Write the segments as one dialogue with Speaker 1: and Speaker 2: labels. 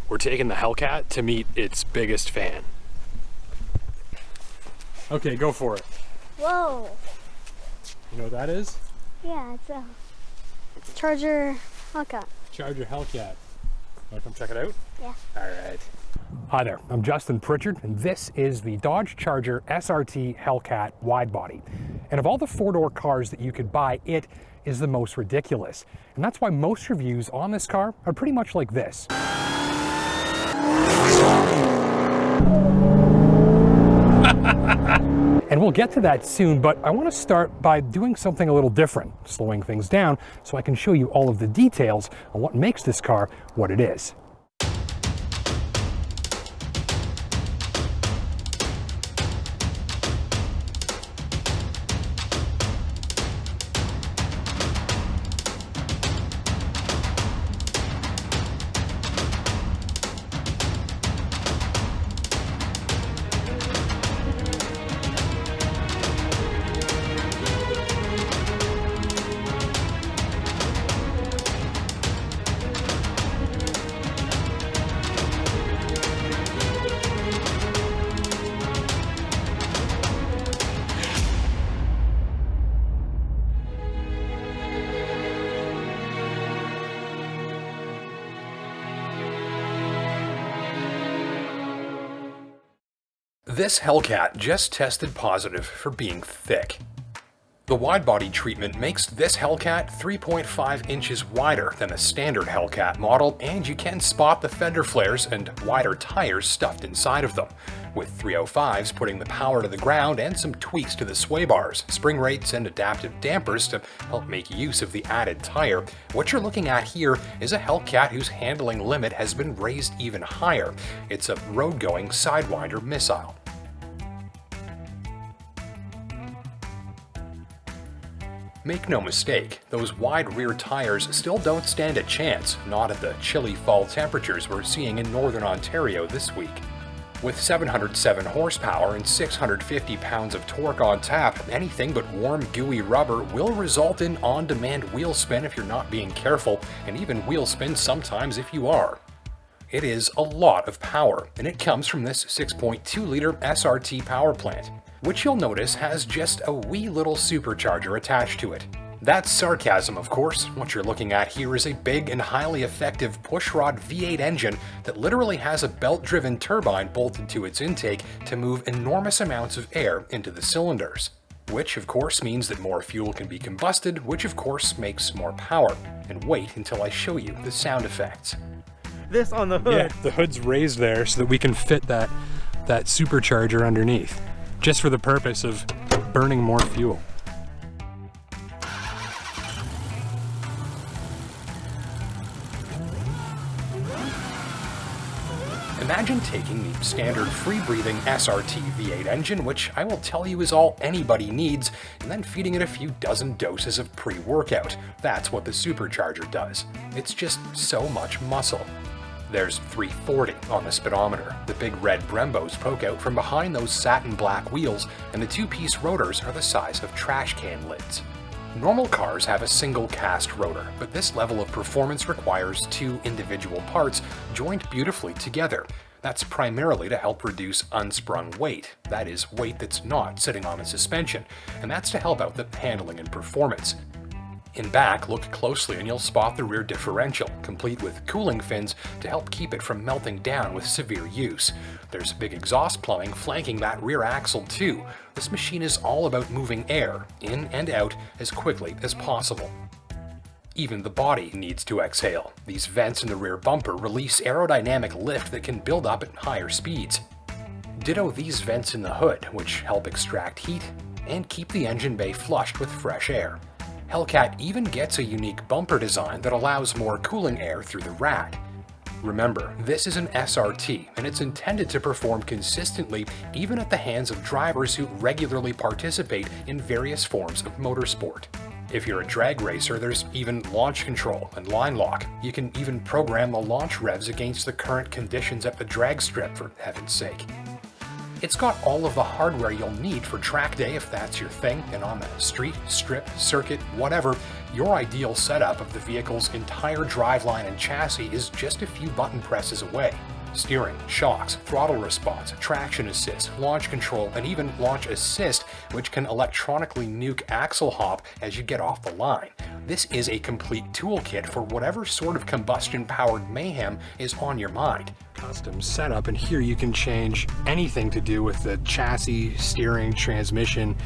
Speaker 1: We're taking the Hellcat to meet its biggest fan. Okay, go for it.
Speaker 2: Whoa.
Speaker 1: You know what that is?
Speaker 2: Yeah, it's a Charger Hellcat.
Speaker 1: Charger Hellcat. Want to come check it out?
Speaker 2: Yeah.
Speaker 1: All right. Hi there, I'm Justin Pritchard, and this is the Dodge Charger SRT Hellcat Widebody. And of all the four-door cars that you could buy, it is the most ridiculous. And that's why most reviews on this car are pretty much like this. And we'll get to that soon, but I want to start by doing something a little different, slowing things down so I can show you all of the details on what makes this car what it is. This Hellcat just tested positive for being thick. The widebody treatment makes this Hellcat 3.5 inches wider than a standard Hellcat model, and you can spot the fender flares and wider tires stuffed inside of them, with 305s putting the power to the ground and some tweaks to the sway bars, spring rates, and adaptive dampers to help make use of the added tire. What you're looking at here is a Hellcat whose handling limit has been raised even higher. It's a road-going Sidewinder missile. Make no mistake, those wide rear tires still don't stand a chance, not at the chilly fall temperatures we're seeing in northern Ontario this week. With 707 horsepower and 650 pounds of torque on tap, anything but warm, gooey rubber will result in on-demand wheel spin if you're not being careful, and even wheel spin sometimes if you are. It is a lot of power, and it comes from this 6.2-liter SRT power plant, which you'll notice has just a wee little supercharger attached to it. That's sarcasm, of course. What you're looking at here is a big and highly effective Pushrod V8 engine that literally has a belt-driven turbine bolted to its intake to move enormous amounts of air into the cylinders. Which, of course, means that more fuel can be combusted, which, of course, makes more power. And wait until I show you the sound effects.
Speaker 3: This on the hood.
Speaker 1: Yeah, the hood's raised there so that we can fit that supercharger underneath, just for the purpose of burning more fuel. Imagine taking the standard free-breathing SRT V8 engine, which I will tell you is all anybody needs, and then feeding it a few dozen doses of pre-workout. That's what the supercharger does. It's just so much muscle. There's 340 on the speedometer. The big red Brembos poke out from behind those satin black wheels, and the two-piece rotors are the size of trash can lids. Normal cars have a single cast rotor, but this level of performance requires two individual parts joined beautifully together. That's primarily to help reduce unsprung weight, that is, weight that's not sitting on the suspension, and that's to help out the handling and performance. In back, look closely and you'll spot the rear differential, complete with cooling fins to help keep it from melting down with severe use. There's big exhaust plumbing flanking that rear axle too. This machine is all about moving air in and out as quickly as possible. Even the body needs to exhale. These vents in the rear bumper release aerodynamic lift that can build up at higher speeds. Ditto these vents in the hood, which help extract heat and keep the engine bay flushed with fresh air. Hellcat even gets a unique bumper design that allows more cooling air through the rack. Remember, this is an SRT, and it's intended to perform consistently even at the hands of drivers who regularly participate in various forms of motorsport. If you're a drag racer, there's even launch control and line lock. You can even program the launch revs against the current conditions at the drag strip, for heaven's sake. It's got all of the hardware you'll need for track day if that's your thing, and on the street, strip, circuit, whatever, your ideal setup of the vehicle's entire driveline and chassis is just a few button presses away. Steering, shocks, throttle response, traction assist, launch control, and even launch assist, which can electronically nuke axle hop as you get off the line. This is a complete toolkit for whatever sort of combustion-powered mayhem is on your mind. Custom setup, and here you can change anything to do with the chassis, steering, transmission,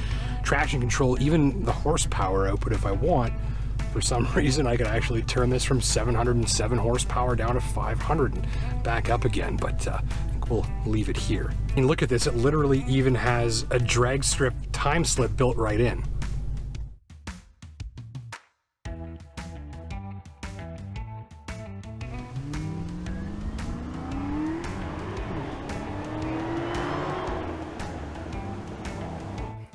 Speaker 1: traction control, even the horsepower output if I want. For some reason, I could actually turn this from 707 horsepower down to 500 and back up again, but I think we'll leave it here. And look at this, it literally even has a drag strip time slip built right in.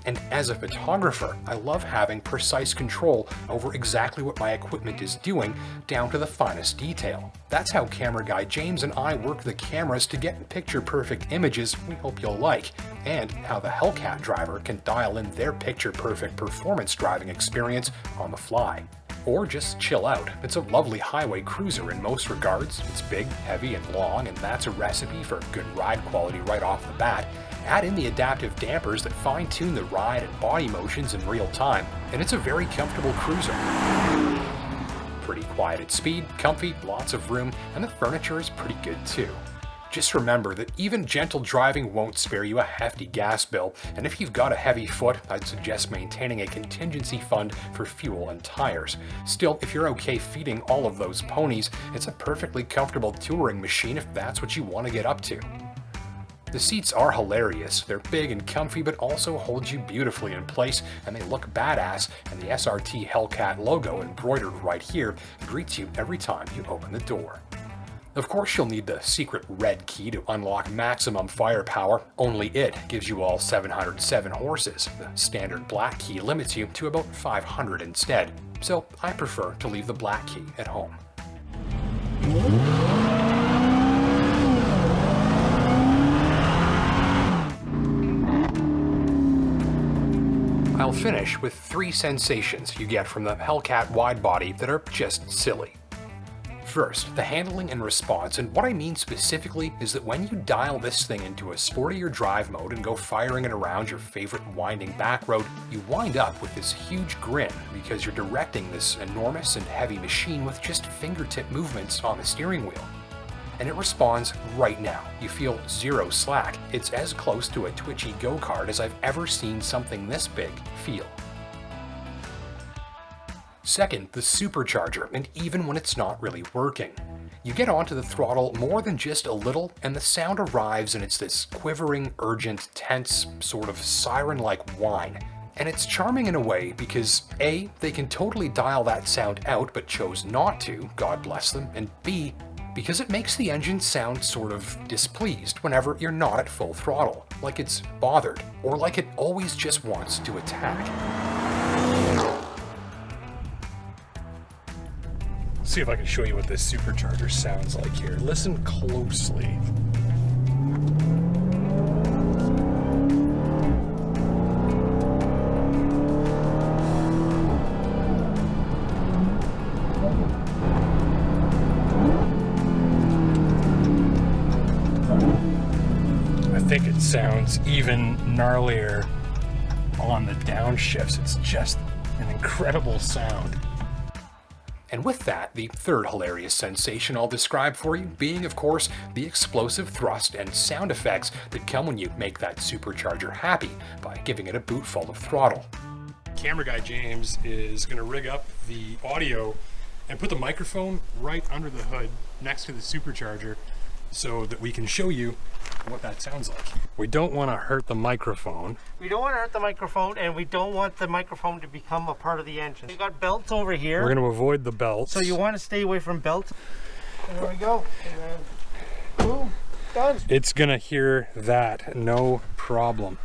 Speaker 1: And as a photographer, I love having precise control over exactly what my equipment is doing, down to the finest detail. That's how camera guy James and I work the cameras to get picture-perfect images we hope you'll like, and how the Hellcat driver can dial in their picture-perfect performance driving experience on the fly. Or just chill out. It's a lovely highway cruiser in most regards. It's big, heavy, and long, and that's a recipe for good ride quality right off the bat. Add in the adaptive dampers that fine-tune the ride and body motions in real time, and it's a very comfortable cruiser. Pretty quiet at speed, comfy, lots of room, and the furniture is pretty good too. Just remember that even gentle driving won't spare you a hefty gas bill, and if you've got a heavy foot, I'd suggest maintaining a contingency fund for fuel and tires. Still, if you're okay feeding all of those ponies, it's a perfectly comfortable touring machine if that's what you want to get up to. The seats are hilarious. They're big and comfy, but also hold you beautifully in place, and they look badass, and the SRT Hellcat logo embroidered right here greets you every time you open the door. Of course, you'll need the secret red key to unlock maximum firepower. Only it gives you all 707 horses. The standard black key limits you to about 500 instead, so I prefer to leave the black key at home. I'll finish with 3 sensations you get from the Hellcat Widebody that are just silly. First, the handling and response, and what I mean specifically is that when you dial this thing into a sportier drive mode and go firing it around your favorite winding back road, you wind up with this huge grin because you're directing this enormous and heavy machine with just fingertip movements on the steering wheel. And it responds right now. You feel zero slack. It's as close to a twitchy go-kart as I've ever seen something this big feel. Second, the supercharger, and even when it's not really working. You get onto the throttle more than just a little, and the sound arrives and it's this quivering, urgent, tense, sort of siren-like whine. And it's charming in a way because A, they can totally dial that sound out but chose not to, God bless them, and B, because it makes the engine sound sort of displeased whenever you're not at full throttle, like it's bothered, or like it always just wants to attack. See if I can show you what this supercharger sounds like here. Listen closely. I think it sounds even gnarlier on the downshifts. It's just an incredible sound. And with that, the third hilarious sensation I'll describe for you being, of course, the explosive thrust and sound effects that come when you make that supercharger happy by giving it a boot full of throttle. Camera guy James is going to rig up the audio and put the microphone right under the hood next to the supercharger so that we can show you what that sounds like. We don't want to hurt the microphone.
Speaker 3: We don't want to hurt the microphone, and we don't want the microphone to become a part of the engine. You got belts over here.
Speaker 1: We're going to avoid the belts.
Speaker 3: So you want to stay away from belts. And there we go. And then, boom, done.
Speaker 1: It's going to hear that, no problem.